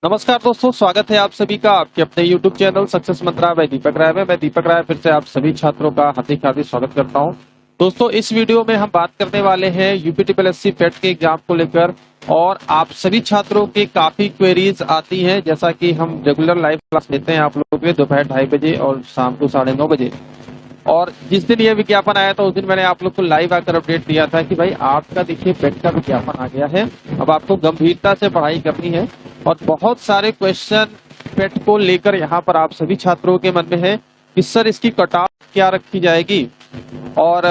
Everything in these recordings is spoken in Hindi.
नमस्कार दोस्तों, स्वागत है आप सभी का आपके अपने YouTube चैनल सक्सेस मंत्रा में दीपक राय में। मैं दीपक राय फिर से आप सभी छात्रों का हार्दिक हार्दिक स्वागत करता हूं। दोस्तों, इस वीडियो में हम बात करने वाले हैं यूपीटीपीएससी पेट के एग्जाम को लेकर। और आप सभी छात्रों के काफी क्वेरीज आती हैं, जैसा कि हम रेगुलर लाइव क्लास लेते हैं आप लोगों के दोपहर 2:30 बजे और शाम को 9:30 बजे। और जिस दिन ये विज्ञापन आया था उस दिन मैंने आप लोग को लाइव आकर अपडेट दिया था कि भाई आपका देखिए पेट का विज्ञापन आ गया है, अब आपको गंभीरता से पढ़ाई करनी है। और बहुत सारे क्वेश्चन पेट को लेकर यहाँ पर आप सभी छात्रों के मन में है कि सर इसकी कट ऑफ क्या रखी जाएगी और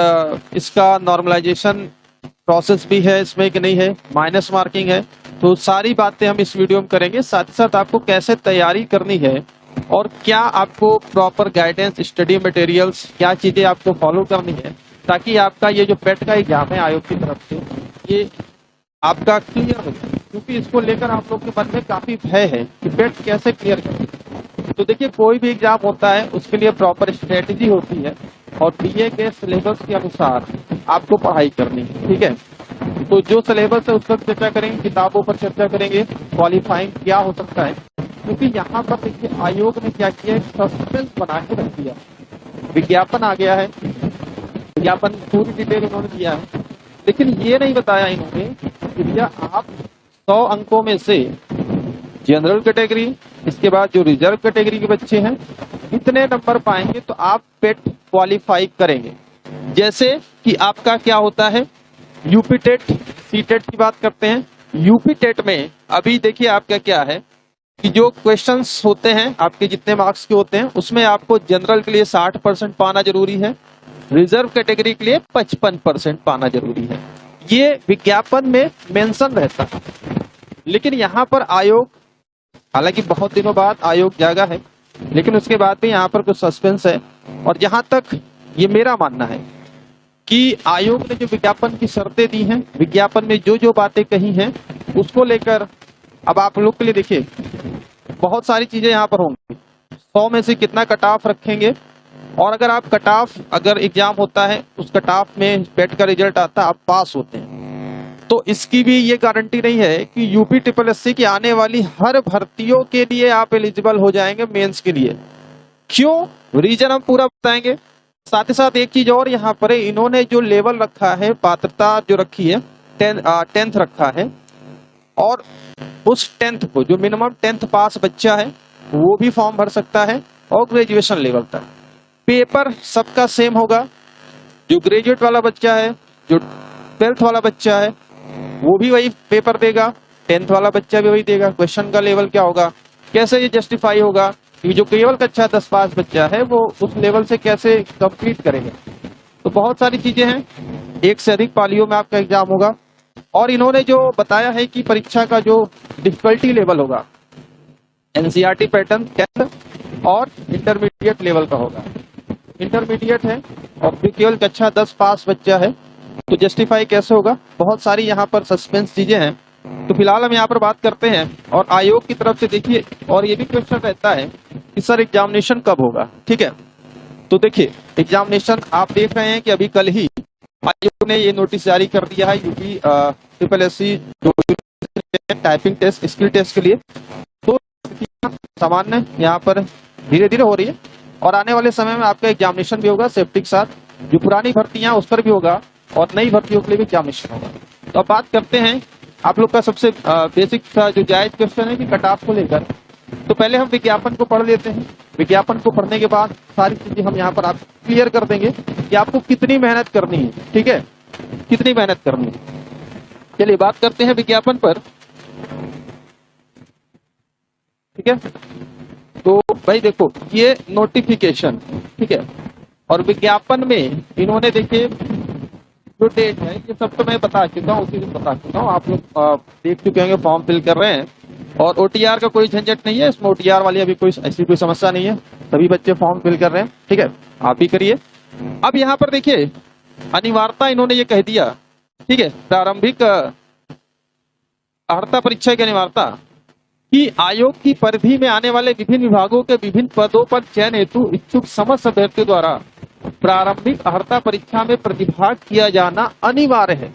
इसका नॉर्मलाइजेशन प्रोसेस भी है इसमें कि नहीं है, माइनस मार्किंग है। तो सारी बातें हम इस वीडियो में करेंगे, साथ ही साथ आपको कैसे तैयारी करनी है और क्या आपको प्रॉपर गाइडेंस, स्टडी मटेरियल्स, क्या चीजें आपको फॉलो करनी है ताकि आपका ये जो पेट का एग्जाम है आयोग की तरफ से ये आपका क्लियर हो जाए। क्योंकि इसको लेकर आप लोग के मन में काफी भय है कि पेट कैसे क्लियर करें। तो देखिए, कोई भी एग्जाम होता है उसके लिए प्रॉपर स्ट्रेटेजी होती है और दिए गए सिलेबस के अनुसार आपको पढ़ाई करनी है। ठीक है, तो जो सिलेबस है उस पर चर्चा करेंगे, किताबों पर चर्चा करेंगे, क्वालिफाइंग क्या हो सकता है। क्योंकि यहाँ पर देखिए आयोग ने क्या किया, सस्पेंस बना के रख दिया। विज्ञापन आ गया है, विज्ञापन पूरी डिटेल इन्होंने दिया है, लेकिन ये नहीं बताया इन्होंने कि भैया आप 100 अंकों में से जनरल कैटेगरी, इसके बाद जो रिजर्व कैटेगरी के बच्चे हैं इतने नंबर पाएंगे तो आप पेट क्वालिफाई करेंगे। जैसे कि आपका क्या होता है, यूपी टेट, सी टेट की बात करते हैं। यूपी टेट में अभी देखिए आपका क्या है कि जो क्वेश्चंस होते हैं आपके जितने मार्क्स के होते हैं उसमें आपको जनरल के लिए 60% पाना जरूरी है, रिजर्व कैटेगरी के लिए 55% पाना जरूरी है। ये विज्ञापन में मेंशन रहता है। लेकिन यहाँ पर आयोग, हालांकि बहुत दिनों बाद आयोग जागा है, लेकिन उसके बाद भी यहाँ पर कुछ सस्पेंस है। और जहां तक ये मेरा मानना है कि आयोग ने जो विज्ञापन की शर्तें दी हैं, विज्ञापन में जो जो बातें कही हैं उसको लेकर अब आप लोग के लिए देखिए बहुत सारी चीजें यहाँ पर होंगी। 100 में से कितना कट ऑफ रखेंगे, और अगर आप कट ऑफ, अगर एग्जाम होता है उस कट ऑफ में पेट का रिजल्ट आता है आप पास होते हैं, तो इसकी भी ये गारंटी नहीं है कि यूपीटीपीएससी की आने वाली हर भर्तियों के लिए आप एलिजिबल हो जाएंगे मेंस के लिए। क्यों, रीजन हम पूरा बताएंगे। साथ ही साथ एक चीज और यहाँ पर है, इन्होंने जो लेवल रखा है, पात्रता जो रखी है 10th रखा है, और उस 10th को जो मिनिमम 10th पास बच्चा है वो भी फॉर्म भर सकता है और ग्रेजुएशन लेवल तक। पेपर सबका सेम होगा, जो ग्रेजुएट वाला बच्चा है, जो 12th वाला बच्चा है वो भी वही पेपर देगा, 10th वाला बच्चा भी वही देगा। क्वेश्चन का लेवल क्या होगा, कैसे ये जस्टिफाई होगा कि जो केवल कक्षा 10 पास बच्चा है वो उस लेवल से कैसे कंप्लीट करेगा। तो बहुत सारी चीजें हैं, एक से अधिक पालियों में आपका एग्जाम होगा। और इन्होंने जो बताया है कि परीक्षा का जो डिफिकल्टी लेवल होगा एनसीईआरटी पैटर्न 10th और इंटरमीडिएट लेवल का होगा। इंटरमीडिएट है और केवल कक्षा 10 पास बच्चा है, तो जस्टिफाई कैसे होगा, बहुत सारी यहाँ पर सस्पेंस चीजें हैं। तो फिलहाल हम यहाँ पर बात करते हैं। और आयोग की तरफ से देखिए, और ये भी क्वेश्चन रहता है कि सर एग्जामिनेशन कब होगा। ठीक है, तो देखिए एग्जामिनेशन आप देख रहे हैं कि अभी कल ही आयोग ने ये नोटिस जारी कर दिया है यूपीटीपीएससी टाइपिंग टेस्ट, स्किल टेस्ट के लिए। तो सामान्य यहाँ पर धीरे धीरे हो रही है और आने वाले समय में आपका एग्जामिनेशन भी होगा सेफ्टी के साथ। जो पुरानी भर्तियां उस पर भी होगा और नई भर्तियों के लिए भी एग्जामिनेशन होगा। तो अब बात करते हैं आप लोग का सबसे बेसिक सा जो जायज क्वेश्चन है कि कट ऑफ को लेकर। तो पहले हम विज्ञापन को पढ़ लेते हैं। विज्ञापन को पढ़ने के बाद सारी चीजें हम यहाँ पर आप क्लियर कर देंगे कि आपको कितनी मेहनत करनी है। ठीक है, कितनी मेहनत करनी है। चलिए बात करते हैं विज्ञापन पर। ठीक है, तो भाई देखो ये नोटिफिकेशन, ठीक है, और विज्ञापन में इन्होंने देखिए जो डेट है ये सब तो मैं बता चुका हूँ, उसी दिन बता चुका हूँ। आप लोग देख चुके होंगे, फॉर्म फिल कर रहे हैं। और ओटीआर का कोई झंझट नहीं है इसमें, ओटीआर वाली अभी कोई ऐसी कोई समस्या नहीं है, सभी बच्चे फॉर्म फिल कर रहे हैं। ठीक है, आप भी करिए। अब यहाँ पर देखिए अनिवार्यता इन्होंने ये कह दिया, ठीक है, प्रारंभिक अर्हता परीक्षा की अनिवार्यता कि आयोग की परिधि में आने वाले विभिन्न विभागों के विभिन्न पदों पर चयन हेतु इच्छुक समस्त अभ्यर्थियों द्वारा प्रारंभिक अर्हता परीक्षा में प्रतिभाग किया जाना अनिवार्य है।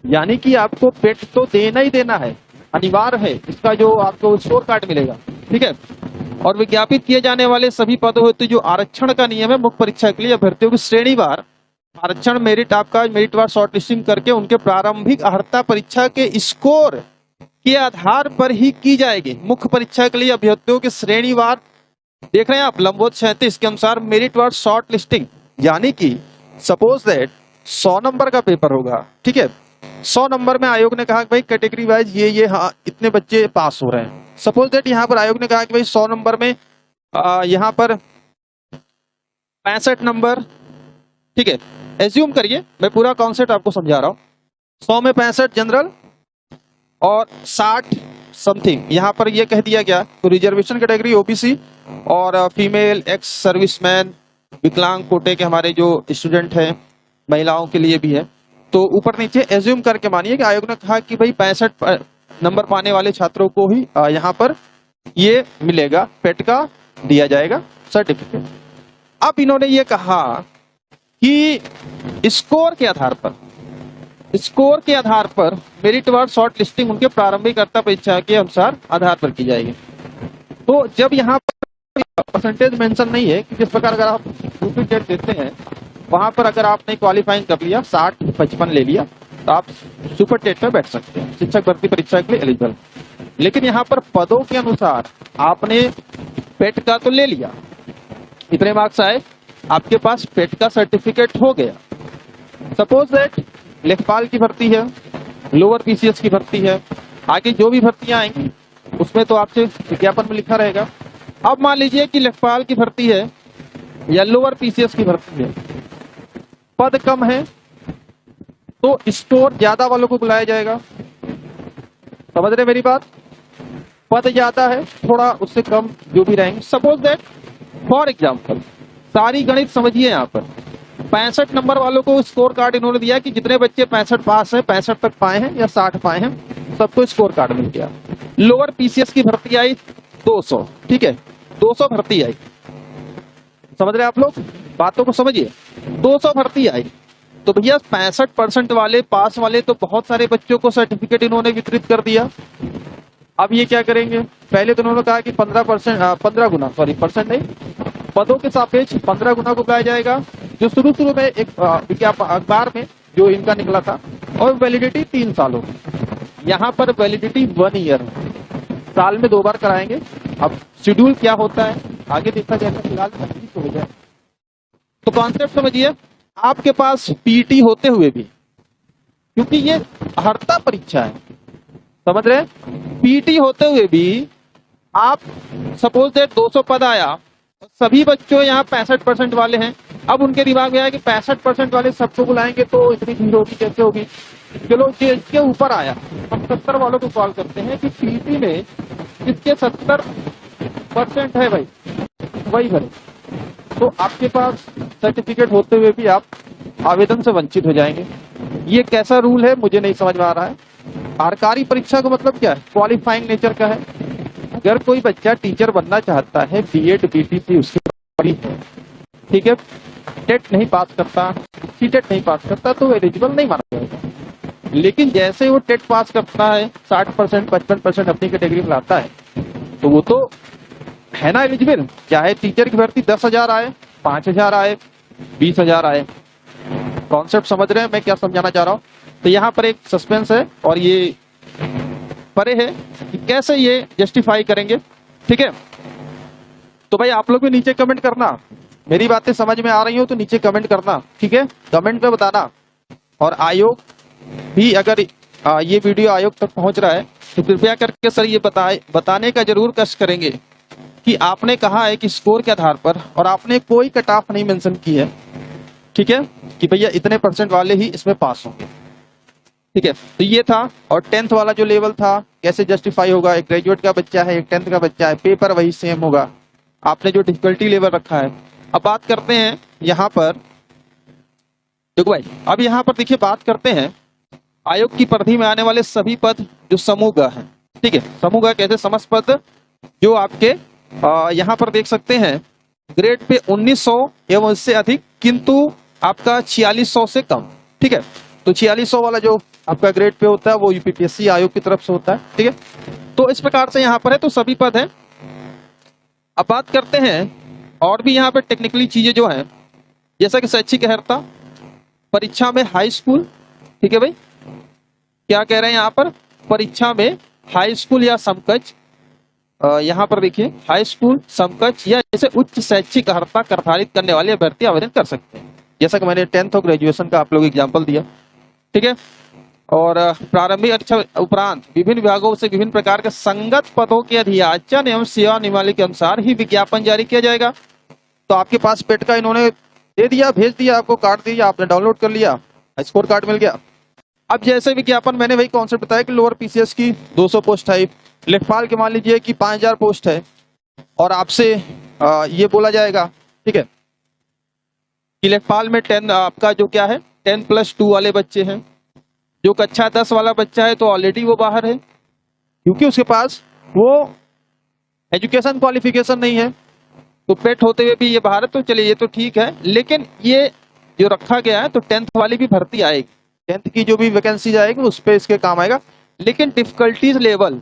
यानी कि आपको पेट तो देना ही देना है, अनिवार्य है, इसका जो आपको स्कोर कार्ड मिलेगा। ठीक है, और विज्ञापित किए जाने वाले सभी पदों हेतु जो आरक्षण का नियम है, मुख्य परीक्षा के लिए अभ्यर्थियों की श्रेणीवार आरक्षण मेरिट आपका मेरिटवार शॉर्ट लिस्टिंग करके उनके प्रारंभिक अर्हता परीक्षा के स्कोर के आधार पर ही की जाएगी। मुख्य परीक्षा के लिए अभ्यर्थियों के श्रेणीवार देख रहे हैं आप, लंबवत 37 के अनुसार मेरिटवार शॉर्ट लिस्टिंग, यानी कि सपोज दैट 100 नंबर का पेपर होगा। ठीक है, 100 नंबर में आयोग ने कहा कि भाई कैटेगरी वाइज ये हाँ इतने बच्चे पास हो रहे हैं। सपोज दैट यहाँ पर आयोग ने कहा कि भाई 100 नंबर में यहाँ पर 65 नंबर। ठीक है, एज्यूम करिए, मैं पूरा कॉन्सेप्ट आपको समझा रहा हूँ। 100 में 65 जनरल और 60 समथिंग यहाँ पर ये कह दिया गया तो रिजर्वेशन कैटेगरी ओबीसी और फीमेल एक्स सर्विसमैन विकलांग कोटे के हमारे जो स्टूडेंट हैं, महिलाओं के लिए भी है। तो ऊपर नीचे एज्यूम करके मानिए कि आयोग ने कहा कि भाई 65 नंबर पाने वाले छात्रों को ही यहाँ पर ये मिलेगा, पेट का दिया जाएगा सर्टिफिकेट। अब इन्होंने ये कहा कि स्कोर के आधार पर मेरिटवार शॉर्ट लिस्टिंग उनके प्रारंभिक अर्हता परीक्षा के अनुसार आधार पर की जाएगी। तो जब यहाँ पर परसेंटेज मेंशन नहीं है कि जिस प्रकार अगर आप डुप्लीकेट देते हैं वहां पर अगर आपने क्वालिफाइंग कर लिया 60-55 ले लिया तो आप सुपर टेट में बैठ सकते हैं, शिक्षक भर्ती परीक्षा के लिए एलिजिबल। लेकिन यहाँ पर पदों के अनुसार आपने पेट का तो ले लिया, इतने मार्क्स आए, आपके पास पेट का सर्टिफिकेट हो गया। सपोज दैट लेखपाल की भर्ती है, लोअर पीसीएस की भर्ती है, आगे जो भी भर्तियां आएंगी उसमें तो आपसे विज्ञापन में लिखा रहेगा। अब मान लीजिए कि लेखपाल की भर्ती है या लोअर पीसीएस की भर्ती है, पद कम है तो स्कोर ज्यादा वालों को बुलाया जाएगा। समझ रहे मेरी बात? पद ज्यादा है, थोड़ा उससे कम जो भी रहेंगे। सपोज दैट फॉर एग्जाम्पल, सारी गणित समझिए, यहाँ पर 65 नंबर वालों को स्कोर कार्ड इन्होंने दिया कि जितने बच्चे 65 पास है, 65 तक पाए हैं या 60 पाए हैं, सबको स्कोर कार्ड मिल गया। लोअर पीसीएस की भर्ती आई 200, ठीक है, 200 भर्ती आई। समझ रहे आप लोग? बातों को समझिए। 200 भर्ती आई तो भैया 65% वाले पास वाले तो बहुत सारे बच्चों को सर्टिफिकेट इन्होंने वितरित कर दिया। अब ये क्या करेंगे? पहले तो उन्होंने कहा कि 15 गुना, सॉरी परसेंट नहीं, पदों के सापेक्ष 15 गुना को बुलाया जाएगा, जो शुरू में एक अखबार में जो इनका निकला था, और वैलिडिटी 3 सालों की। यहाँ पर वैलिडिटी 1 ईयर है, साल में 2 बार कराएंगे। अब शेड्यूल क्या होता है आगे देखा जाएगा, फिलहाल हो जाए। तो कॉन्सेप्ट समझिए, आपके पास पीटी होते हुए भी, क्योंकि ये अर्हता परीक्षा है, समझ रहे, पीटी होते हुए भी आप सपोज दैट 200 पद आया, सभी बच्चों यहाँ 65% वाले हैं। अब उनके दिमाग में आया कि 65% वाले सबको बुलाएंगे तो इतनी भीड़ होगी, कैसे होगी? चलो ये इसके ऊपर आया, हम 70 वालों को कॉल करते हैं कि पीटी में जिसके 70% है भाई वही भरे। तो आपके पास सर्टिफिकेट होते हुए भी आप आवेदन से वंचित हो जाएंगे। ये कैसा रूल है मुझे नहीं समझ में आ रहा है। सरकारी परीक्षा का मतलब क्या है? क्वालिफाइंग नेचर का है। अगर कोई बच्चा टीचर बनना चाहता है, बीएड बीटीसी उसके पढ़ी है, ठीक है, टेट नहीं पास करता, सीटेट नहीं पास करता तो एलिजिबल नहीं माना जाएगा। लेकिन जैसे वो टेट पास करता है, 60% 55% अपनी कैटेगरी में लाता है, तो वो तो है ना एलिजिबल। चाहे टीचर की भर्ती 10,000 आए, 5,000 आए, 20,000 आए। कॉन्सेप्ट समझ रहे हैं मैं क्या समझाना चाह रहा हूँ? तो यहाँ पर एक सस्पेंस है और ये परे है कि कैसे ये जस्टिफाई करेंगे। ठीक है, तो भाई आप लोग भी नीचे कमेंट करना, मेरी बातें समझ में आ रही हो तो नीचे कमेंट करना, ठीक है, कमेंट पे बताना। और आयोग भी अगर ये वीडियो आयोग तक पहुंच रहा है तो कृपया करके सर ये बताने का जरूर कष्ट करेंगे कि आपने कहा है कि स्कोर के आधार पर, और आपने कोई कट ऑफ नहीं मेंशन की है, ठीक है, कि भैया इतने % वाले ही इसमें पास होंगे। ठीक है, तो ये था। और 10th वाला जो लेवल था कैसे जस्टिफाई होगा? एक ग्रेजुएट का बच्चा है, एक 10th का बच्चा है, पेपर वही सेम होगा, आपने जो डिफिकल्टी लेवल रखा है। अब बात करते हैं यहाँ पर, देखो भाई, अब यहाँ पर देखिए बात करते हैं आयोग की परिधि में आने वाले सभी पद जो समूह है। ठीक है, समूह कैसे? समस्त पद जो आपके यहाँ पर देख सकते हैं ग्रेड पे 1900 एवं उससे अधिक, किंतु आपका 4600 से कम। ठीक है, तो 4600 वाला जो आपका ग्रेड पे होता है वो यूपीपीएससी आयोग की तरफ से होता है, ठीक है। तो इस प्रकार से यहाँ पर है, तो सभी पद हैं। अब बात करते हैं और भी यहाँ पर टेक्निकली चीजें जो हैं, जैसा कि शैक्षिक अर्हता, परीक्षा में हाई स्कूल, ठीक है भाई, क्या कह रहे हैं यहाँ पर, परीक्षा में हाई स्कूल या समकक्ष, यहाँ पर देखिए हाई स्कूल, समकक्ष या जैसे उच्च शैक्षिक अर्हता निर्धारित करने वाले अभ्यर्थी आवेदन कर सकते हैं। जैसा कि मैंने 10th और ग्रेजुएशन का आप लोग एग्जाम्पल दिया, ठीक है। और प्रारंभिक परीक्षा उपरांत विभिन्न विभागों से विभिन्न प्रकार के संगत पदों के अधियाचन एवं सेवा नियमावली के अनुसार ही विज्ञापन जारी किया जाएगा। तो आपके पास पेट का इन्होंने दे दिया, भेज दिया, आपको कार्ड दिया, आपने डाउनलोड कर लिया, स्कोर कार्ड मिल गया। अब जैसे विज्ञापन मैंने वही कॉन्सेप्ट बताया कि लोअर पीसीएस की 200 पोस्ट है, लेखपाल के मान लीजिए कि 5000 पोस्ट है, और आपसे ये बोला जाएगा, ठीक है, कि लेखपाल में 10 आपका जो क्या है 10+2 वाले बच्चे हैं। जो कक्षा 10 वाला बच्चा है तो ऑलरेडी वो बाहर है, क्योंकि उसके पास वो एजुकेशन क्वालिफिकेशन नहीं है, तो पेट होते हुए भी ये बाहर है। तो चलिए ये तो ठीक है, लेकिन ये जो रखा गया है तो 10th वाली भी भर्ती आएगी, 10th की जो भी वैकेंसी आएगी उस पर इसके काम आएगा। लेकिन डिफिकल्टीज लेवल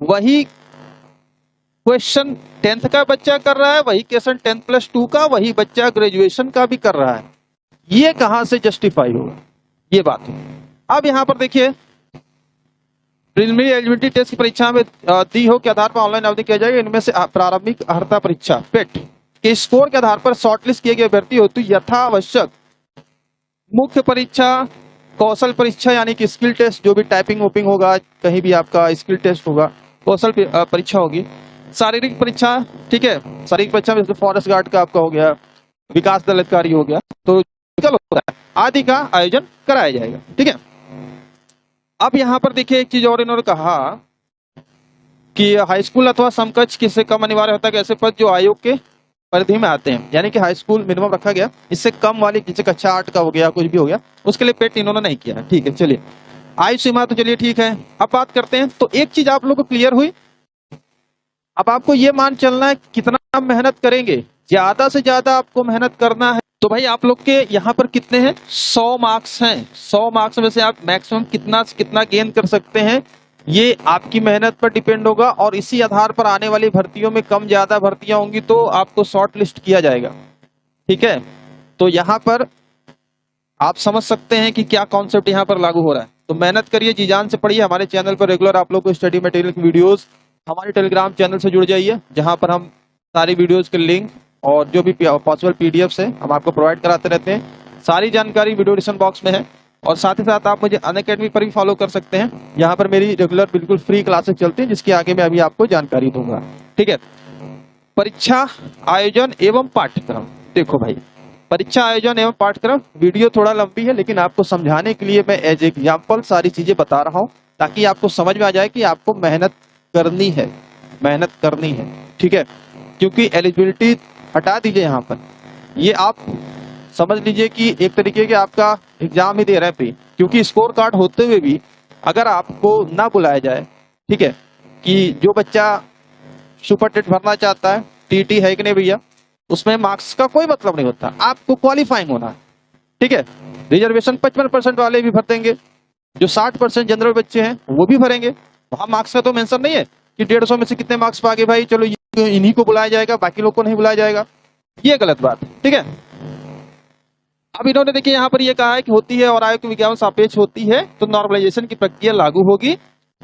वही क्वेश्चन 10th का बच्चा कर रहा है, वही क्वेश्चन 10+2 का, वही बच्चा ग्रेजुएशन का भी कर रहा है। ये कहां से जस्टिफाई होगा, ये बात है। अब यहां पर देखिए, प्रिलिमिनरी एलिजिबिलिटी टेस्ट की परीक्षा में दी हो के आधार पर ऑनलाइन आवेदन किया जाएगा। इनमें से प्रारंभिक अर्हता परीक्षा पेट के स्कोर के आधार पर शॉर्टलिस्ट किए गए अभ्यर्थी हेतु यथावश्यक मुख्य परीक्षा, कौशल परीक्षा यानी कि स्किल टेस्ट, जो भी टाइपिंग वोपिंग होगा, कहीं भी आपका स्किल टेस्ट होगा, कौशल परीक्षा होगी, शारीरिक परीक्षा, ठीक है, शारीरिक परीक्षा में फॉरेस्ट गार्ड का आपका हो गया, विकास दल अधिकारी हो गया, तो आदि का आयोजन कराया जाएगा, ठीक है। अब यहाँ पर देखिए एक चीज और इन्होंने कहा कि हाई स्कूल अथवा समकक्ष किससे कम अनिवार्य होता है कि ऐसे पद जो आयोग के परिधि में आते हैं, यानी कि हाई स्कूल मिनिमम रखा गया, इससे कम वाली जैसे कक्षा 8 का हो गया, कुछ भी हो गया, उसके लिए पेट इन्होंने नहीं किया, ठीक है। चलिए आयु सीमा तो चलिए ठीक है। अब बात करते हैं, तो एक चीज आप लोग को क्लियर हुई। अब आपको ये मान चलना है कितना आप मेहनत करेंगे, ज्यादा से ज्यादा आपको मेहनत करना है। तो भाई आप लोग के यहाँ पर कितने हैं, 100 मार्क्स हैं। 100 मार्क्स में से आप मैक्सिमम कितना गेन कर सकते हैं, ये आपकी मेहनत पर डिपेंड होगा, और इसी आधार पर आने वाली भर्तियों में कम ज्यादा भर्तियां होंगी तो आपको शॉर्ट लिस्ट किया जाएगा, ठीक है। तो यहाँ पर आप समझ सकते हैं कि क्या कॉन्सेप्ट यहाँ पर लागू हो रहा है। तो मेहनत करिए, जी जान से पढ़िए। हमारे चैनल पर रेगुलर आप लोग को स्टडी मटेरियल की वीडियोस, हमारे टेलीग्राम चैनल से जुड़ जाइए, जहां पर हम सारी वीडियोस के लिंक और जो भी पॉसिबल पीडीएफ्स है हम आपको प्रोवाइड कराते रहते हैं। सारी जानकारी वीडियो डिस्क्रिप्शन बॉक्स में है, और साथ ही साथ आप मुझे अनअकैडमी पर भी फॉलो कर सकते हैं। यहाँ पर मेरी रेगुलर बिल्कुल फ्री क्लासेस चलती हैं, जिसकी आगे मैं अभी आपको जानकारी दूंगा, ठीक है। परीक्षा आयोजन एवं पाठ्यक्रम, देखो भाई परीक्षा आयोजन एवं पाठ्यक्रम, वीडियो थोड़ा लंबी है, लेकिन आपको समझाने के लिए मैं एज एग्जाम्पल सारी चीजें बता रहा हूँ, ताकि आपको समझ में आ जाए कि आपको मेहनत करनी है, मेहनत करनी है, ठीक है। क्योंकि एलिजिबिलिटी हटा दीजिए यहाँ पर, ये आप समझ लीजिए कि एक तरीके के आपका एग्जाम ही दे रहे हैं पे, क्योंकि स्कोर कार्ड होते हुए भी अगर आपको ना बुलाया जाए, ठीक है, कि जो बच्चा सुपर टेट भरना चाहता है, टीटी है कि नहीं भैया, उसमें मार्क्स का कोई मतलब नहीं होता, आपको क्वालिफाइंग होना है, ठीक है। रिजर्वेशन 55% वाले भी भर देंगे, जो 60% जनरल बच्चे हैं वो भी भरेंगे, वहां मार्क्स का तो मेंशन नहीं है कि 150 में से कितने मार्क्स पा गए भाई, चलो इन्हीं को बुलाया जाएगा, बाकी लोग को नहीं बुलाया जाएगा, ये गलत बात है, ठीक है। अब इन्होंने देखिए यहाँ पर ये कहा है कि होती है और आयोग के विज्ञापन सापेक्ष होती है, तो नॉर्मलाइजेशन की प्रक्रिया लागू होगी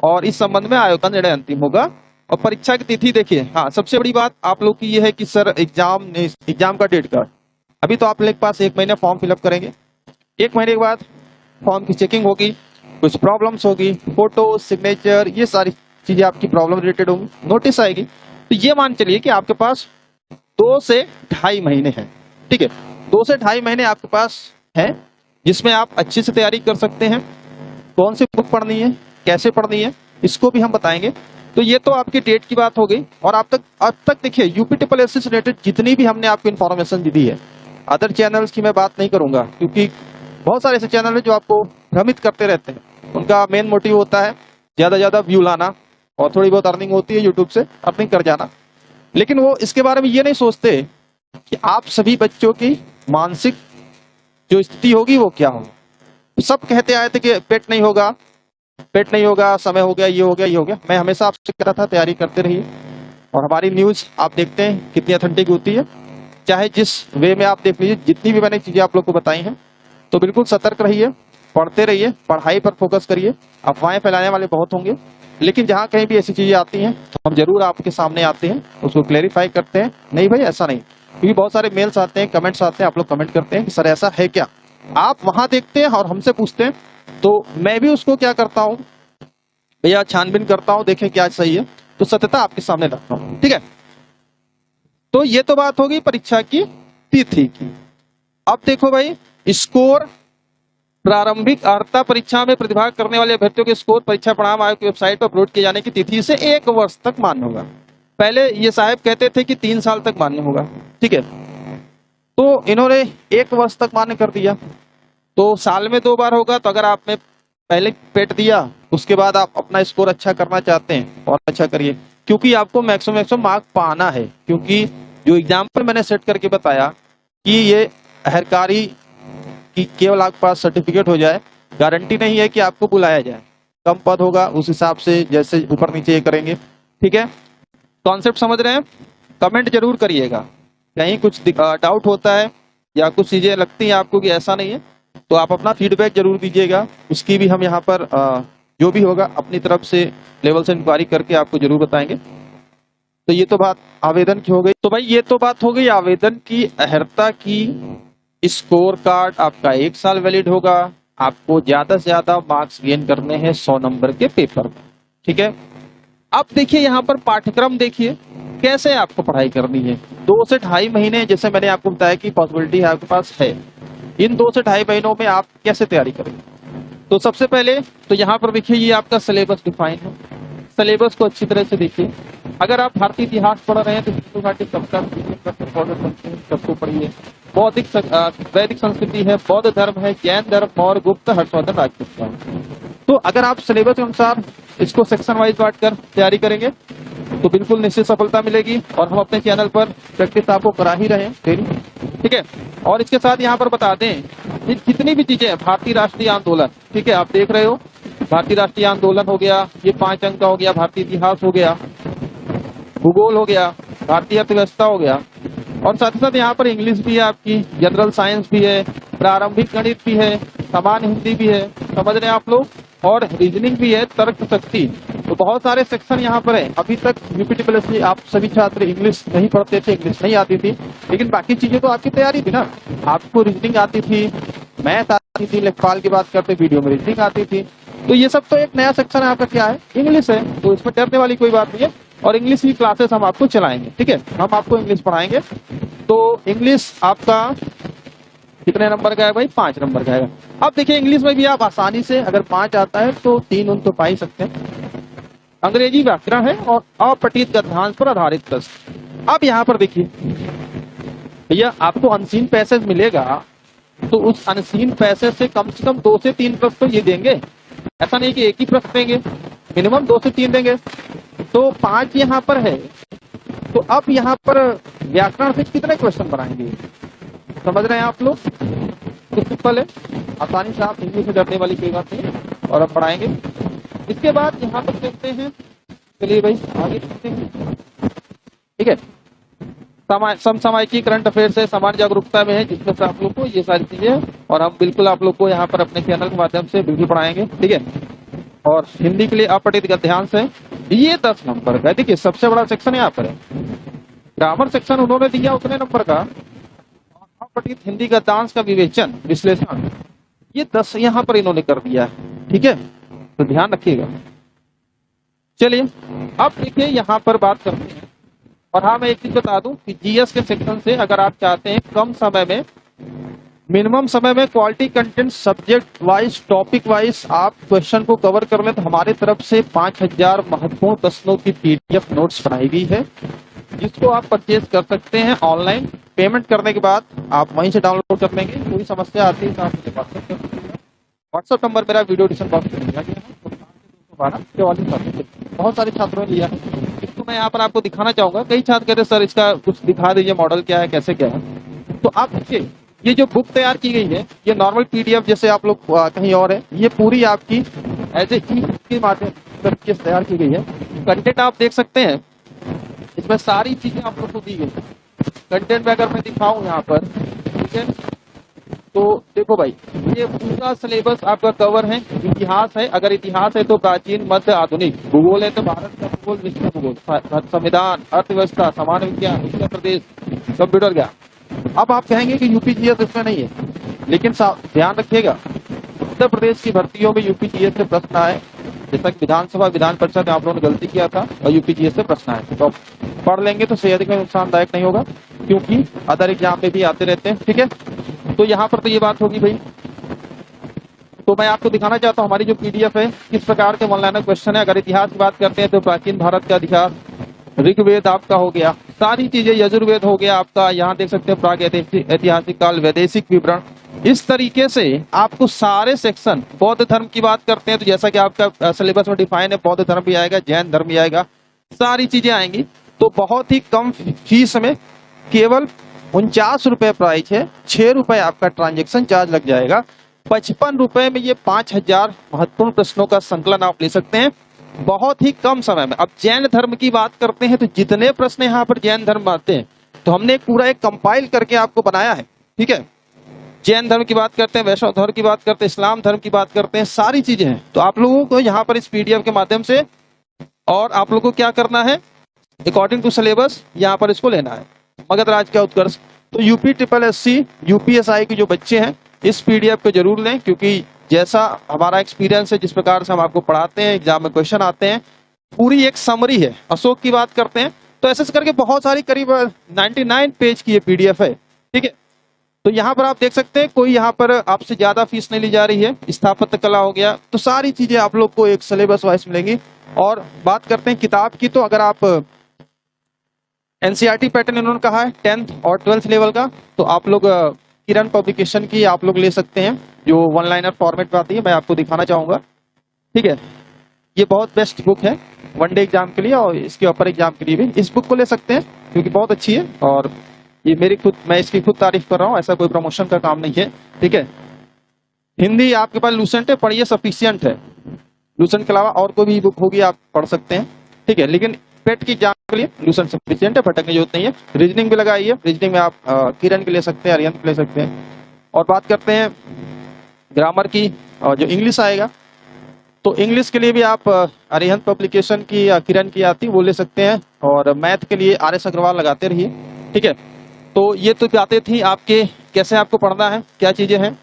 और इस संबंध में आयोग का निर्णय अंतिम होगा। और परीक्षा की तिथि देखिए, हाँ सबसे बड़ी बात आप लोग की ये है कि सर एग्जाम का डेट का, अभी तो आप लोग के पास 1 महीने फॉर्म फिलअप करेंगे, 1 महीने के बाद फॉर्म की चेकिंग होगी, कुछ प्रॉब्लम्स होगी, फोटो सिग्नेचर, ये सारी चीजें आपकी प्रॉब्लम रिलेटेड होंगी, नोटिस आएगी। तो ये मान चलिए कि आपके पास 2 से 2.5 महीने हैं, ठीक है, 2 से 2.5 महीने आपके पास है, जिसमें आप अच्छे से तैयारी कर सकते हैं। कौन सी बुक पढ़नी है, कैसे पढ़नी है, इसको भी हम बताएंगे। तो ये तो आपकी डेट की बात हो गई। और अब तक देखिए यूपीटीपीएससी से रिलेटेड जितनी भी हमने आपको इन्फॉर्मेशन दी है, अदर चैनल्स की मैं बात नहीं करूंगा, क्योंकि बहुत सारे ऐसे चैनल है जो आपको भ्रमित करते रहते हैं। उनका मेन मोटिव होता है ज्यादा व्यू लाना, और थोड़ी बहुत अर्निंग होती है यूट्यूब से, अर्निंग कर जाना, लेकिन वो इसके बारे में ये नहीं सोचते कि आप सभी बच्चों की मानसिक जो स्थिति होगी वो क्या होगी। सब कहते आए थे कि पेट नहीं होगा, पेट नहीं होगा, समय हो गया, ये हो गया, ये हो गया। मैं हमेशा आपसे कह रहा था तैयारी करते रहिए, और हमारी न्यूज आप देखते हैं कितनी ऑथेंटिक होती है, चाहे जिस वे में आप देख लीजिए। जितनी भी मैंने चीजें आप लोग को बताई हैं, तो बिल्कुल सतर्क रहिए, पढ़ते रहिए, पढ़ाई पर फोकस करिए। अफवाहें फैलाने वाले बहुत होंगे, लेकिन जहाँ कहीं भी ऐसी चीजें आती हैं तो हम जरूर आपके सामने आते हैं, उसको क्लेरिफाई करते हैं। नहीं भाई ऐसा नहीं, क्योंकि बहुत सारे मेल्स आते हैं, कमेंट्स आते हैं, आप लोग कमेंट करते हैं कि सर ऐसा है क्या, आप वहां देखते हैं और हमसे पूछते हैं, तो मैं भी उसको क्या करता हूँ भैया, छानबीन करता हूँ, देखें क्या सही है, तो सत्यता आपके सामने रखता हूँ। ठीक है, तो ये तो बात होगी परीक्षा की तिथि की। अब देखो भाई, स्कोर प्रारंभिक अर्हता परीक्षा में प्रतिभाग करने वाले अभ्यर्थियों के स्कोर परीक्षा परिणाम आयोग की वेबसाइट पर अपलोड किए जाने की तिथि से 1 वर्ष तक मान्य होगा। पहले ये साहब कहते थे कि 3 साल तक मान्य होगा, ठीक है, तो इन्होंने 1 वर्ष तक मान्य कर दिया। तो साल में 2 बार होगा, तो अगर आपने पहले पेट दिया, उसके बाद आप अपना स्कोर अच्छा करना चाहते हैं और अच्छा करिए, क्योंकि आपको मैक्सिमम मार्क पाना है। क्योंकि जो एग्जाम्पल मैंने सेट करके बताया कि ये हरकारी कि केवल आपके पास सर्टिफिकेट हो जाए, गारंटी नहीं है कि आपको बुलाया जाए। कम पद होगा, उस हिसाब से जैसे ऊपर नीचे ये करेंगे। ठीक है, कॉन्सेप्ट समझ रहे हैं? कमेंट जरूर करिएगा, कहीं कुछ डाउट होता है या कुछ चीजें लगती हैं आपको कि ऐसा नहीं है, तो आप अपना फीडबैक जरूर दीजिएगा। उसकी भी हम यहाँ पर जो भी होगा अपनी तरफ से लेवल से इंक्वायरी करके आपको जरूर बताएंगे। तो ये तो बात आवेदन की हो गई। तो भाई ये तो बात हो गई आवेदन की अर्हता की। स्कोर कार्ड आपका 1 साल वैलिड होगा। आपको ज्यादा से ज्यादा मार्क्स गेन करने हैं 100 नंबर के पेपर में। ठीक है, अब देखिए यहाँ पर पाठ्यक्रम देखिए कैसे आपको पढ़ाई करनी है। 2 से 2.5 महीने, जैसे मैंने आपको बताया कि पॉसिबिलिटी है आपके पास है, इन 2 से 2.5 महीनों में आप कैसे तैयारी करेंगे। तो सबसे पहले तो यहाँ पर देखिए ये आपका सिलेबस डिफाइन है। सिलेबस को अच्छी तरह से देखिए। अगर आप भारतीय इतिहास पढ़ रहे हैं तो सिंधु घाटी सबको पढ़िए। वैदिक संस्कृति है, बौद्ध धर्म है, जैन धर्म और गुप्त हर्षवर्धन राजपूत। तो अगर आप सिलेबस के अनुसार इसको सेक्शन वाइज बांट कर तैयारी करेंगे तो बिल्कुल निश्चित सफलता मिलेगी। और हम अपने चैनल पर प्रैक्टिस आपको करा ही रहे हैं, ठीक है। और इसके साथ यहाँ पर बता दें जितनी भी चीजें भारतीय राष्ट्रीय आंदोलन, ठीक है, आप देख रहे हो भारतीय राष्ट्रीय आंदोलन हो गया, ये 5 अंक का हो गया, भारतीय इतिहास हो गया, भूगोल हो गया, भारतीय अर्थव्यवस्था हो गया, और साथ ही साथ यहाँ पर इंग्लिश भी है आपकी, जनरल साइंस भी है, प्रारंभिक गणित भी है, सामान्य हिंदी भी है, समझ रहे हैं आप लोग, और रीजनिंग भी है, तर्क शक्ति। तो बहुत सारे सेक्शन यहाँ पर है। अभी तक यूपीटी प्लस में आप सभी छात्र इंग्लिश नहीं पढ़ते थे, इंग्लिश नहीं आती थी, लेकिन बाकी चीजें तो आपकी तैयारी थी ना। आपको रीजनिंग आती थी, मैथ आती थी, लेखपाल की बात करते वीडियो में रीजनिंग आती थी। तो ये सब तो एक नया सेक्शन है आपका, क्या है, इंग्लिश है। तो इसमें डरने वाली कोई बात नहीं है। और इंग्लिश की क्लासेस हम आपको चलाएंगे, ठीक है, हम आपको इंग्लिश पढ़ाएंगे। तो इंग्लिश आपका कितने नंबर का है भाई? 5 नंबर का है। अब देखिए इंग्लिश में भी आप आसानी से, अगर 5 आता है तो 3 उन तो पा ही सकते हैं। अंग्रेजी व्याकरण है और अपठित गद्यांश पर आधारित प्रश्न। अब यहाँ पर देखिए भैया, आपको अनसीन पैसेज मिलेगा, तो उस अनसीन पैसेज से कम 2 से 3 प्रश्न तो ये देंगे। ऐसा नहीं कि एक ही प्रश्न देंगे, मिनिमम 2 से 3 देंगे। तो 5 यहाँ पर है, तो अब यहाँ पर व्याकरण से कितने क्वेश्चन बनाएंगे, समझ रहे हैं आप लोग? तो सिंपल है, आसानी से आप इंग्लिश से डरने वाली कोई बात नहीं, और अब पढ़ाएंगे। इसके बाद यहाँ पर देखते हैं, चलिए भाई आगे देखते हैं, ठीक है। समसामयिकी करंट अफेयर से समान जागरूकता में है, जिसमें से आप लोग को ये सारी चीजें, और हम बिल्कुल आप लोग को यहाँ पर अपने चैनल के माध्यम से बिल्कुल पढ़ाएंगे, ठीक है। और हिंदी के लिए अपठित गद्यांश है, ये 10 नंबर का। देखिए सबसे बड़ा सेक्शन यहाँ पर है। ग्रामर सेक्शन उन्होंने दिया उतने नंबर का, अपठित हिंदी गद्यांश का विवेचन विश्लेषण ये 10 यहाँ पर इन्होंने कर दिया है, ठीक है, तो ध्यान रखिएगा। चलिए अब देखिए यहाँ पर बात करते हैं। और हाँ, मैं एक चीज बता दूं कि जीएस के सेक्शन से अगर आप चाहते हैं कम समय में, मिनिमम समय में quality content subject wise, topic wise आप क्वेश्चन को कवर कर लें, तो हमारे तरफ से 5000 महत्वपूर्ण प्रश्नों की पीडीएफ नोट्स बनाई गई है, जिसको आप परचेज कर सकते हैं ऑनलाइन। पेमेंट करने के बाद आप वहीं से डाउनलोड कर लेंगे। कोई समस्या आती है तो आप मुझे व्हाट्सएप कर दीजिएगा। व्हाट्सएप नंबर मेरा वीडियो डिस्क्रिप्शन बॉक्स में दिया गया है। बहुत सारे छात्रों ने लिया है, इसको मैं यहाँ पर आपको दिखाना चाहूंगा। कई छात्र कहते हैं सर इसका कुछ दिखा दीजिए, मॉडल क्या है, कैसे क्या है। तो आप देखिए ये जो बुक तैयार की गई है ये नॉर्मल पीडीएफ जैसे आप लोग कहीं और है, ये पूरी आपकी एज ए के माध्यम तरीके से तैयार की गई है। कंटेंट आप देख सकते हैं, इसमें सारी चीजें आप लोग को दी गई है। कंटेंट में अगर मैं दिखाऊं यहाँ पर, ठीक है, तो देखो भाई ये पूरा सिलेबस आपका कवर है। इतिहास है, अगर इतिहास है तो प्राचीन, मध्य, आधुनिक। भूगोल है तो भारत का भूगोल, विश्व भूगोल, संविधान, अर्थव्यवस्था, सामान्य विज्ञान, उत्तर प्रदेश, कंप्यूटर ज्ञान। अब आप कहेंगे कि यूपीजीएस इसमें नहीं है, लेकिन ध्यान रखिएगा उत्तर प्रदेश की भर्तियों में यूपीजीएस से प्रश्न आए, जैसा कि विधानसभा, विधान परिषद में आप लोगों ने गलती किया था और यूपीजीएस से प्रश्न आए, तो पढ़ लेंगे तो सेहत का नुकसानदायक नहीं होगा, क्योंकि अदर एग्जाम में भी आते रहते हैं। ठीक है, तो यहाँ पर तो ये बात होगी भाई। तो मैं आपको दिखाना चाहता हूँ हमारी जो पीडीएफ है किस प्रकार के वन लाइनर क्वेश्चन है। अगर इतिहास की बात करते हैं तो प्राचीन भारत का इतिहास, ऋग्वेद आपका हो गया, सारी चीजें, यजुर्वेद हो गया आपका, यहाँ देख सकते हैं प्राग ऐतिहासिक काल, वैदेशिक विवरण। इस तरीके से आपको सारे सेक्शन, बौद्ध धर्म की बात करते हैं तो जैसा कि आपका सिलेबस में डिफाइन है, बौद्ध धर्म भी आएगा, जैन धर्म भी आएगा, सारी चीजें आएंगी। तो बहुत ही कम फीस में, केवल 49 रुपए प्राइस है, 6 रुपए आपका ट्रांजेक्शन चार्ज लग जाएगा। 55 रुपए में ये 5000 महत्वपूर्ण प्रश्नों का संकलन आप ले सकते हैं बहुत ही कम समय में। अब जैन धर्म की बात करते हैं तो जितने प्रश्न यहाँ पर जैन धर्म आते हैं, तो हमने पूरा एक कंपाइल करके आपको बनाया है। ठीक है, जैन धर्म की बात करते हैं, वैष्णव धर्म की बात करते हैं, इस्लाम धर्म की बात करते हैं, सारी चीजें हैं। तो आप लोगों को यहाँ पर इस पीडीएफ के माध्यम से, और आप लोगों को क्या करना है, अकॉर्डिंग टू सिलेबस यहाँ पर इसको लेना है। मगध राज का उत्कर्ष, तो यूपी यूपीएसआई के जो बच्चे हैं इस पीडीएफ को जरूर लें, क्योंकि जैसा हमारा एक्सपीरियंस है, जिस प्रकार से हम आपको पढ़ाते हैं, एग्जाम में क्वेश्चन आते हैं, पूरी एक समरी है। अशोक की बात करते हैं तो ऐसे करके बहुत सारी, करीब 99 पेज की ये पीडीएफ है। ठीक है, तो यहाँ पर आप देख सकते हैं कोई यहाँ पर आपसे ज्यादा फीस नहीं ली जा रही है। स्थापत्य कला हो गया, तो सारी चीजें आप लोग को एक सिलेबस वाइज मिलेंगी। और बात करते हैं किताब की, तो अगर आप एनसीईआरटी पैटर्न इन्होंने कहा है 10th और 12th लेवल का, तो आप लोग किरण पब्लिकेशन की आप लोग ले सकते हैं, जो वन लाइनर फॉर्मेट में आती है, मैं आपको दिखाना चाहूंगा। ठीक है, ये बहुत बेस्ट बुक है वनडे एग्जाम के लिए और इसके अपर एग्जाम के लिए भी। इस बुक को ले सकते हैं क्योंकि बहुत अच्छी है, और ये मैं इसकी खुद तारीफ कर रहा हूँ, ऐसा कोई प्रमोशन का काम नहीं है। ठीक है, हिंदी आपके पास लूसेंट है, पढ़िए, सफिशियंट है। लूसेंट के अलावा और कोई भी बुक होगी आप पढ़ सकते हैं। ठीक है, लेकिन पेट की एग्जाम के लिए लूसेंट सफिशियंट है, भटकने की जरूरत नहीं है। रीजनिंग भी लगाइए, रीजनिंग में आप किरण की ले सकते हैं, अरिहंत की ले सकते हैं। और बात करते हैं ग्रामर की, और जो इंग्लिश आएगा, तो इंग्लिश के लिए भी आप अरिहंत पब्लिकेशन की या किरण की आती वो ले सकते हैं। और मैथ के लिए RS अग्रवाल लगाते रहिए। ठीक है, तो ये तो बातें थी आपके, कैसे आपको पढ़ना है, क्या चीजें हैं,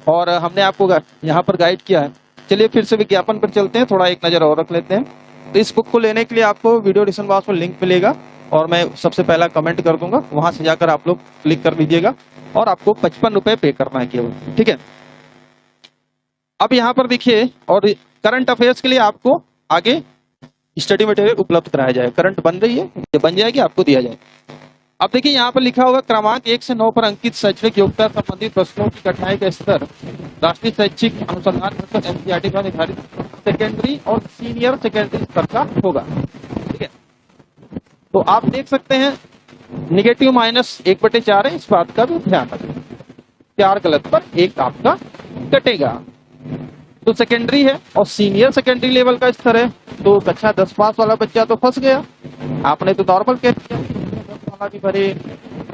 और हमने आपको यहाँ पर गाइड किया है। चलिए फिर से विज्ञापन पर चलते हैं, थोड़ा एक नजर और रख लेते हैं। तो इस बुक को लेने के लिए आपको वीडियो डिस्क्रिप्शन बॉक्स में लिंक मिलेगा, और मैं सबसे पहला कमेंट कर दूंगा, वहां से जाकर आप लोग क्लिक कर लीजिएगा, और आपको 55 रुपए पे करना है केवल। ठीक है, अब यहाँ पर देखिए, और करंट अफेयर्स के लिए आपको आगे स्टडी मटेरियल उपलब्ध कराया जाए। करंट बन रही है, बन जाएगी, आपको दिया जाए। अब देखिए यहाँ पर लिखा होगा क्रमांक 1 से 9 पर अंकित शैक्षणिक योग्यता संबंधित प्रश्नों की कठिनाई का स्तर राष्ट्रीय शैक्षिक अनुसंधान परिषद एनसीईआरटी द्वारा निर्धारित सेकेंडरी और सीनियर सेकेंडरी स्तर का होगा। ठीक है, तो आप देख सकते हैं नेगेटिव -1/4 है, इस बात का भी ध्यान रखें। 4 गलत पर 1 आपका कटेगा। तो सेकेंडरी है और सीनियर सेकेंडरी लेवल का स्तर है, तो कक्षा 10 पास वाला बच्चा तो फंस गया। आपने तो नॉर्मल कह दिया, 10 वाला भी भरे,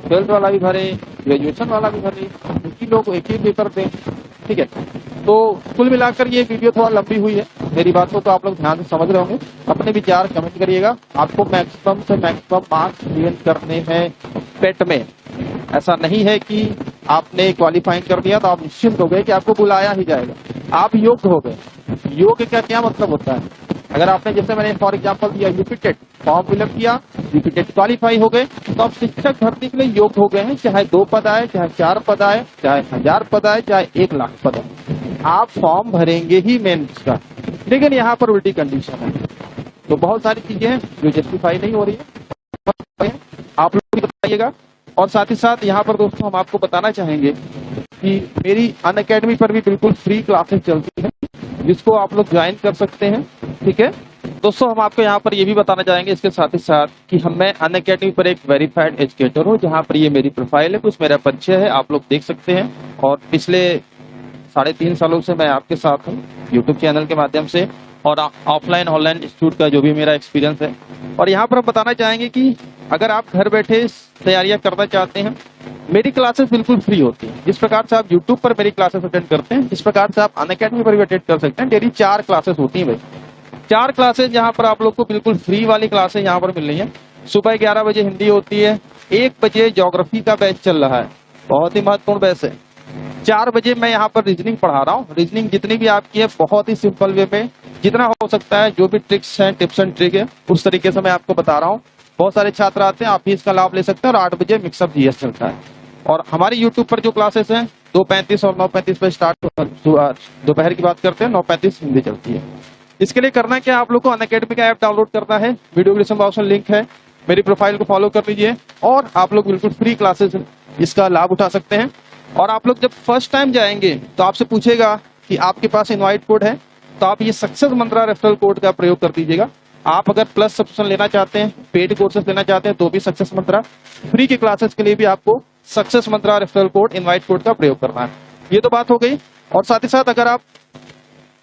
12th वाला भी भरे, ग्रेजुएशन वाला भी भरे, एक ही लोग एक ही पेपर दें। ठीक है, तो कुल मिलाकर ये वीडियो थोड़ा लंबी हुई है, मेरी बातों को आप लोग ध्यान से समझ रहे होंगे। अपने विचार कमेंट करिएगा। आपको मैक्सिमम से मैक्सिमम मार्क्स गेन करने हैं पेट में। ऐसा नहीं है कि आपने क्वालिफाइंग कर दिया तो आप निश्चिंत हो गए कि आपको बुलाया ही जाएगा, आप योग्य हो गए। योग्य का क्या मतलब होता है, अगर आपने, जैसे मैंने फॉर एग्जांपल दिया, यूपीटेट फॉर्म फिलअप किया, यूपीटेट क्वालिफाई हो गए, तो आप शिक्षक भर्ती के लिए योग्य हो गए हैं। चाहे 2 पद आए, चाहे 4 पद आए, चाहे 1000 पद आए, चाहे 1 लाख पद आए, आप फॉर्म भरेंगे ही मेंस का। लेकिन यहाँ पर उल्टी कंडीशन है, तो बहुत सारी चीजें हैं जो जस्टिफाई नहीं हो रही है, आप लोग भी बताइएगा। और साथ ही साथ यहाँ पर दोस्तों हम आपको बताना चाहेंगे कि मेरी अनअकैडमी पर भी बिल्कुल फ्री क्लासेस चलती है, जिसको आप लोग ज्वाइन कर सकते हैं। ठीक है, दोस्तों हम आपको यहाँ पर ये भी बताना चाहेंगे इसके साथ ही साथ कि मैं अनअकैडमी पर एक वेरीफाइड एजुकेटर हूँ, जहाँ पर ये मेरी प्रोफाइल है, कुछ मेरा परिचय है, आप लोग देख सकते हैं। और पिछले 3.5 सालों से मैं आपके साथ हूँ यूट्यूब चैनल के माध्यम से, और ऑफलाइन ऑनलाइन इंस्टीट्यूट का जो भी मेरा एक्सपीरियंस है। और यहाँ पर हम बताना चाहेंगे कि अगर आप घर बैठे तैयारियां करना चाहते हैं, मेरी क्लासेस बिल्कुल फ्री होती हैं। जिस प्रकार से आप यूट्यूब पर मेरी क्लासेस अटेंड करते हैं, इस प्रकार से आप अनअकैडमी पर भी अटेंड कर सकते हैं। डेली 4 क्लासेस होती हैं भाई, 4 क्लासेस यहाँ पर आप लोग को बिल्कुल फ्री वाली क्लासेस यहाँ पर मिल रही है। सुबह 11 बजे हिंदी होती है, 1 बजे ज्योग्राफी का बैच चल रहा है, बहुत ही महत्वपूर्ण बैच है। 4 बजे मैं यहाँ पर रीजनिंग पढ़ा रहा हूँ। रीजनिंग जितनी भी आपकी है बहुत ही सिंपल वे में, जितना हो सकता है, जो भी ट्रिक्स हैं, टिप्स एंड ट्रिक है, उस तरीके से मैं आपको बता रहा हूँ। बहुत सारे छात्र आते हैं, आप भी इसका लाभ ले सकते हैं। और 8 बजे मिक्सअप जीएस चलता है। और हमारे यूट्यूब पर जो क्लासेस हैं 2:35 और 9:35 पे स्टार्ट, दोपहर की बात करते हैं, 9:35 हिंदी चलती है। इसके लिए करना क्या, आप लोग को अनअकैडमी का ऐप डाउनलोड करना है, वीडियो डिस्क्रिप्शन बॉक्स में लिंक है, मेरी प्रोफाइल को फॉलो कर लीजिए और आप लोग बिल्कुल फ्री क्लासेस इसका लाभ उठा सकते हैं। और आप लोग जब फर्स्ट टाइम जाएंगे तो आपसे पूछेगा कि आपके पास इनवाइट कोड है, तो आप ये सक्सेस मंत्रा रेफरल कोड का प्रयोग कर दीजिएगा। आप अगर प्लस सब्सक्रिप्शन लेना चाहते हैं, पेड कोर्सेज लेना चाहते हैं, तो भी सक्सेस मंत्रा, फ्री के क्लासेस के लिए भी आपको सक्सेस मंत्रा रेफरल कोड, इनवाइट कोड का प्रयोग करना है। ये तो बात हो गई। और साथ ही साथ अगर आप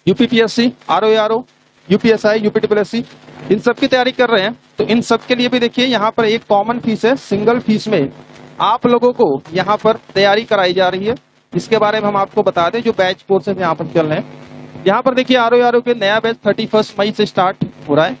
यूपीपीएससी, आरओ, यूपीएसआई, यूपीटीपीएससी इन सब की तैयारी कर रहे हैं, तो इन सब के लिए भी देखिए यहाँ पर एक कॉमन फीस है। सिंगल फीस में आप लोगों को यहाँ पर तैयारी कराई जा रही है। इसके बारे में हम आपको बता दें, जो बैच कोर्सेज यहाँ पर चल रहे हैं। यहाँ पर देखिए आरओ के नया बैच 31 मई से स्टार्ट हो रहा है,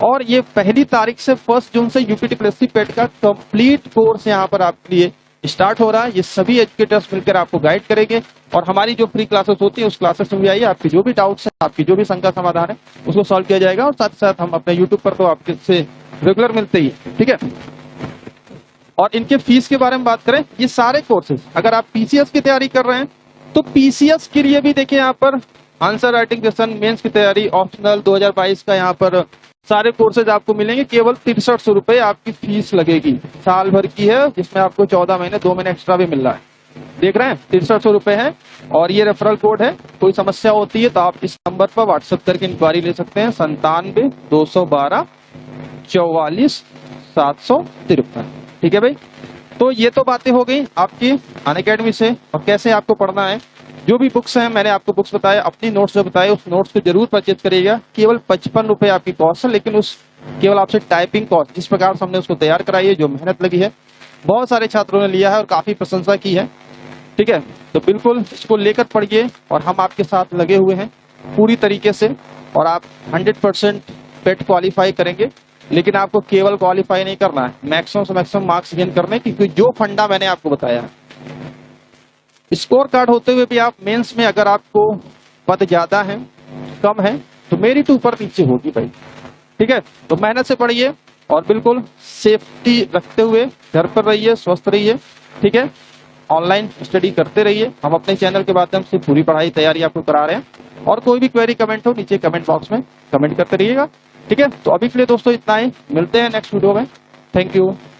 और ये 1 तारीख से 1 जून से यूपीटीपीएससी पेट का कंप्लीट कोर्स यहाँ पर आपके लिए स्टार्ट हो रहा है। ये सभी एजुकेटर्स मिलकर आपको गाइड करेंगे, और हमारी जो फ्री क्लासेस होती है उस क्लासेस में भी आइए, आपकी जो भी डाउट्स है, आपकी जो भी शंका समाधान है, उसको सॉल्व किया जाएगा। और साथ ही साथ हम अपने यूट्यूब पर तो आपके से रेगुलर मिलते ही, ठीक है। और इनके फीस के बारे में बात करें, ये सारे कोर्सेज अगर आप पीसीएस की तैयारी कर रहे हैं, तो पीसीएस के लिए भी देखिए यहाँ पर आंसर राइटिंग क्वेश्चन, मेंस की तैयारी, ऑप्शनल 2022 का यहाँ पर सारे कोर्सेज आपको मिलेंगे। केवल 6300 रुपए आपकी फीस लगेगी, साल भर की है, जिसमें आपको 14 महीने 2 महीने एक्स्ट्रा भी मिल रहा है। देख रहे हैं, 6300 रुपए है। और ये रेफरल कोड है। कोई समस्या होती है तो आप इस नंबर पर व्हाट्सएप करके इंक्वायरी ले सकते हैं, 97 212 44 753। ठीक है भाई। तो ये तो बातें हो गई आपकी अनअकैडमी से, और कैसे आपको पढ़ना है। जो भी बुक्स हैं, मैंने आपको बुक्स बताए, अपनी नोट्स जो बताए, उस नोट्स को जरूर परचेज करिएगा। केवल 55 रुपए आपकी कॉस्ट है, लेकिन उस केवल आपसे टाइपिंग कॉस्ट, जिस प्रकार से हमने उसको तैयार कराई है, जो मेहनत लगी है, बहुत सारे छात्रों ने लिया है और काफी प्रशंसा की है। ठीक है, तो बिल्कुल इसको लेकर पढ़िए, और हम आपके साथ लगे हुए हैं पूरी तरीके से, और आप 100% पेट क्वालिफाई करेंगे। लेकिन आपको केवल क्वालिफाई नहीं करना है, मैक्सिमम से मैक्सिमम मार्क्स गेन करने, क्योंकि जो फंडा मैंने आपको बताया है, स्कोर कार्ड होते हुए भी आप मेंस में अगर आपको पद ज्यादा है, कम है, तो मेरिट ऊपर नीचे होगी भाई। ठीक है, तो मेहनत से पढ़िए, और बिल्कुल सेफ्टी रखते हुए घर पर रहिए, स्वस्थ रहिए। ठीक है, ऑनलाइन स्टडी करते रहिए। हम अपने चैनल के माध्यम से पूरी पढ़ाई तैयारी आपको करा रहे हैं, और कोई भी क्वेरी कमेंट हो, नीचे कमेंट बॉक्स में कमेंट करते रहिएगा। ठीक है, तो अभी के लिए दोस्तों इतना ही, मिलते हैं नेक्स्ट वीडियो में। Thank you.